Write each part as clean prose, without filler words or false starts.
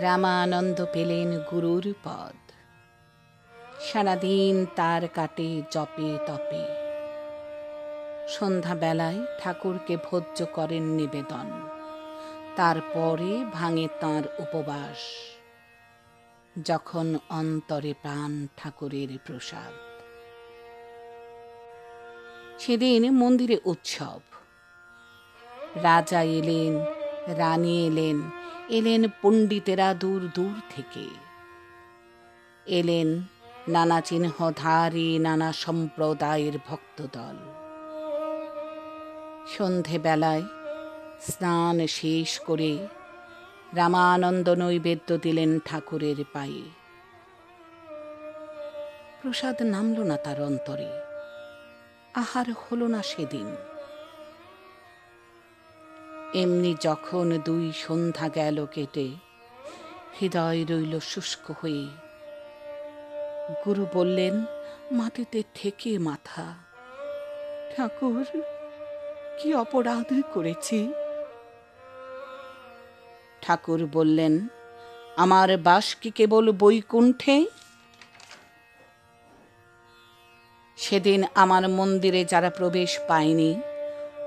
রামানন্দ পেলেন গুরুর পদ। সারাদিন তার কাটে জপে তপে। সন্ধ্যাবেলায় ঠাকুরকে ভোজ্য করেন নিবেদন। তারপরে ভাঙে তাঁর উপবাস, যখন অন্তরে প্রাণ ঠাকুরের প্রসাদ। সেদিন মন্দিরে উৎসব। রাজা এলেন, রানী এলেন, এলেন পণ্ডিতেরা দূর দূর থেকে। এলেন নানা চিহ্নধারী, নানা সম্প্রদায়ের ভক্তদল। সন্ধেবেলায় স্নান শেষ করে রামানন্দ নৈবেদ্য দিলেন ঠাকুরের পায়ে। প্রসাদ নামল না তার অন্তরে, আহার হল না সেদিন। এমনি যখন 2 সন্ধ্যা গেল কেটে, হৃদয় রইল শুষ্ক হয়ে। গুরু বললেন মাটিতে ঠেকে মাথা, ঠাকুর, কি অপরাধ করেছি? ঠাকুর বললেন, আমার বাস কি কেবল বৈকুণ্ঠে? সেদিন আমার মন্দিরে যারা প্রবেশ পায়নি,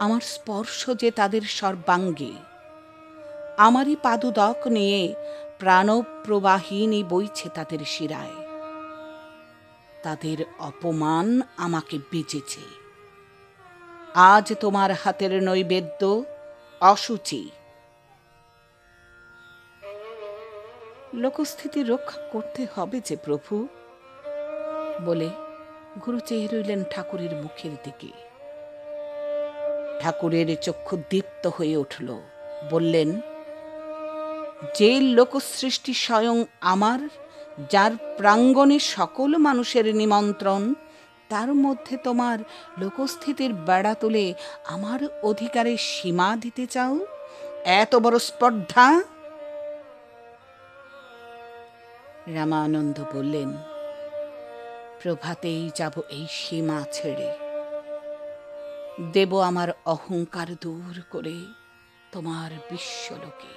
আমার স্পর্শ যে তাদের সর্বাঙ্গে। আমারই পাদুদক নিয়ে প্রাণপ্রবাহিনী বইছে তাদের শিরায়। তাদের অপমান আমাকে বেজেছে। আজ তোমার হাতের নৈবেদ্য অশুচি। লোকস্থিতি রক্ষা করতে হবে যে প্রভু, বলে গুরু চেয়ে রইলেন ঠাকুরের মুখের দিকে। ঠাকুরের চক্ষু দীপ্ত হয়ে উঠল। বললেন, যে লোকসৃষ্টি স্বয়ং আমার, যার প্রাঙ্গণে সকল মানুষের নিমন্ত্রণ, তার মধ্যে তোমার লোকস্থিতির বেড়া তুলে আমার অধিকারে সীমা দিতে চাও? এত বড় স্পর্ধা! রামানন্দ বললেন, প্রভাতেই যাব এই সীমা ছেড়ে। দেব আমার অহংকার দূর করে তোমার বিশ্বলোকে।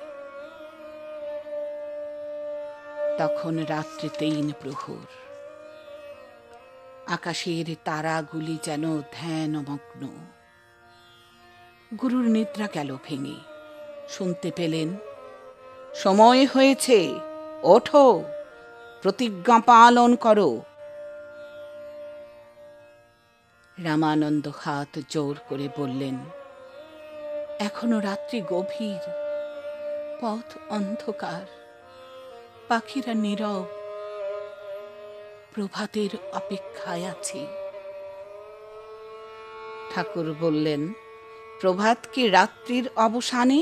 তখন রাত্রি 3 প্রহর। আকাশের তারাগুলি যেন ধ্যানমগ্ন। গুরুর নিদ্রা গেল ভেঙে। শুনতে পেলেন, সময় হয়েছে, ওঠো, প্রতিজ্ঞা পালন করো। রামানন্দ হাত জোর করে বললেন, এখনো রাত্রি গভীর, পথ অন্ধকার, পাখিরা নীরব, প্রভাতের অপেক্ষায় আছি। ঠাকুর বললেন, প্রভাত কি রাত্রির অবসানে?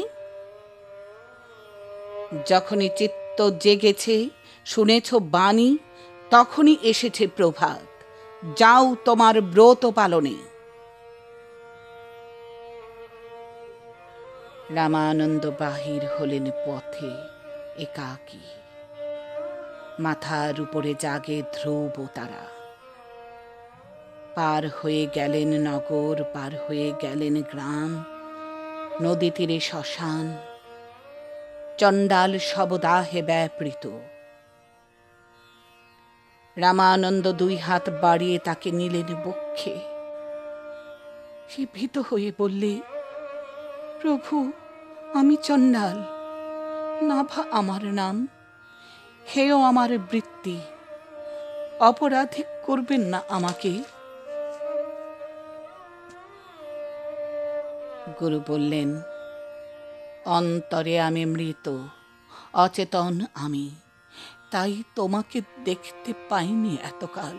যখনই চিত্ত জেগেছে, শুনেছ বাণী, তখনই এসেছে প্রভাত। যাও তোমার ব্রত পালনে। রামানন্দ বাহির হলেন পথে একাকী। মাথার উপরে জাগে ধ্রুব তারা। পার হয়ে গেলেন নগর, পার হয়ে গেলেন গ্রাম, নদী তীরে শ্মশান। চণ্ডাল শবদাহে ব্যাপৃত। রামানন্দ 2 হাত বাড়িয়ে তাকে নিলেন বক্ষে। সে ভীত হয়ে বললে, প্রভু, আমি চণ্ডাল, নাভা আমার নাম, হেয় আমার বৃত্তি, অপরাধী করবেন না আমাকে। গুরু বললেন, অন্তরে আমি মৃত, অচেতন আমি, তাই তোমাকে দেখতে পাইনি এতকাল।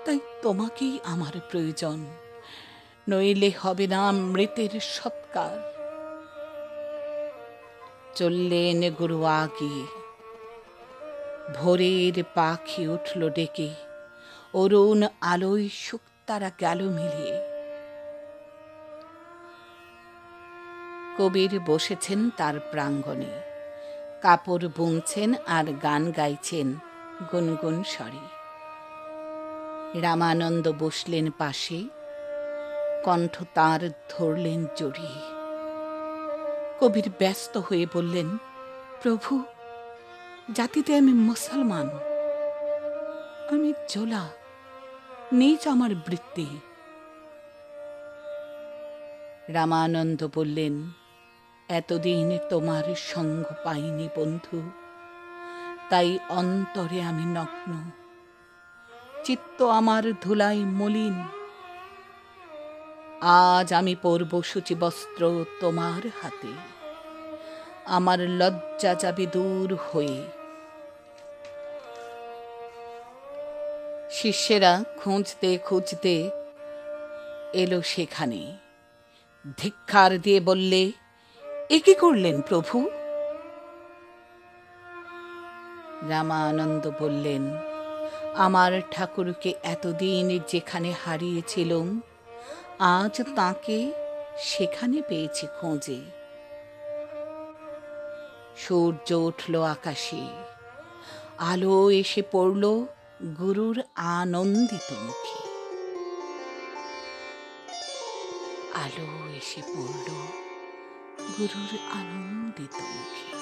তাই তোমাকেই আমার প্রয়োজন, নইলে হবে না মৃতের সৎকার। চললেন গুরু আগিয়ে। ভোরের পাখি উঠল ডেকে, অরুণ আলোয় শুকতারা গেল মিলিয়ে। কবির বসেছেন তার প্রাঙ্গণে, কাপড় বুনছেন আর গান গাইছেন গুনগুন স্বরে। রামানন্দ বসলেন পাশে, কণ্ঠ তাঁর ধরলেন জড়িয়ে। কবির ব্যস্ত হয়ে বললেন, প্রভু, জাতিতে আমি মুসলমান, আমি জোলা, নিজ আমার বৃত্তি। রামানন্দ বললেন, এতদিন তোমার সঙ্গ পাইনি বন্ধু, তাই অন্তরে আমি নগ্ন, চিত্ত আমার ধুলায় মলিন। আজ আমি পরব সূচি বস্ত্র তোমার হাতে, আমার লজ্জা যাবে দূর হয়ে। শিষ্যেরা খুঁজতে খুঁজতে এলো সেখানে, ধিক্কার দিয়ে বললে, এ কি করলেন প্রভু? রামানন্দ বললেন, আমার ঠাকুরকে এতদিন যেখানে হারিয়েছিলাম, আজ তাকে সেখানে পেয়েছি খোঁজে। সূর্য উঠল আকাশে, আলো এসে পড়ল গুরুর আনন্দিত মুখে। আলো এসে পড়ল গুরুর আনন্দিত মুখে।